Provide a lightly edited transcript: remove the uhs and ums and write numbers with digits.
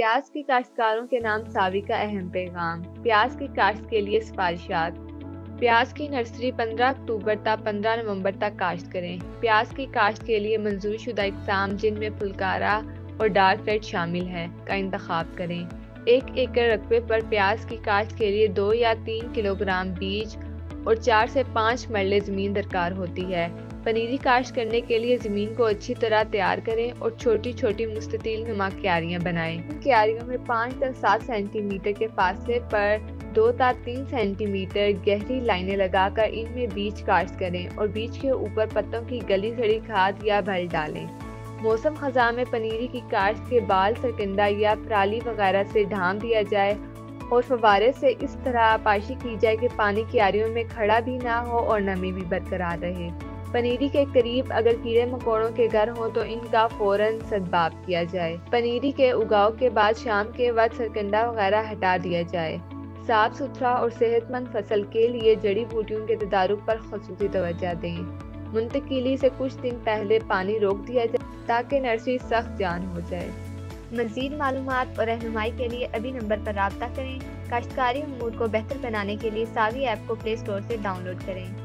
प्याज की काश्तकारों के नाम सावी का अहम पैगाम। प्याज की काश्त के लिए सिफारिशात। प्याज की नर्सरी 15 अक्टूबर तक 15 नवंबर तक काश्त करें। प्याज की काश्त के लिए मंजूर शुदा इकसाम जिनमें फुलकारा और डार्क रेड शामिल है का इंतखाब करें। 1 एकड़ रकबे पर प्याज की काश्त के लिए 2 या 3 किलोग्राम बीज और 4 से 5 मरले ज़मीन दरकार होती है। पनीरी काश्त करने के लिए ज़मीन को अच्छी तरह तैयार करें और छोटी छोटी मुस्ततील नुमा क्यारियाँ बनाएं। इन क्यारियों में 5 से 7 सेंटीमीटर के फासले पर 2 से 3 सेंटीमीटर गहरी लाइनें लगाकर इनमें बीज काश्त करें और बीज के ऊपर पत्तों की गली सड़ी खाद या भल डालें। मौसम खज़ां में पनीरी की काश्त के बाल सरकंदा या पराली वगैरह से ढांप दिया जाए और फव्वारे से इस तरह आपाशी की जाए कि पानी क्यारियों में खड़ा भी ना हो और नमी भी बरकरार रहे। पनीरी के करीब अगर कीड़े मकोड़ों के घर हो तो इनका फौरन सदबाब किया जाए। पनीरी के उगाव के बाद शाम के वक्त सरकंडा वगैरह हटा दिया जाए। साफ सुथरा और सेहतमंद फसल के लिए जड़ी बूटियों के तदारुक पर खुसूसी तवज्जो दें। मुंतकिली से कुछ दिन पहले पानी रोक दिया जाए ताकि नर्सरी सख्त जान हो जाए। मज़ीद मालूमात और रहनुमाई के लिए अभी नंबर पर राब्ता करें। काश्तकारी अमूर को बेहतर बनाने के लिए सावी ऐप को प्ले स्टोर से डाउनलोड करें।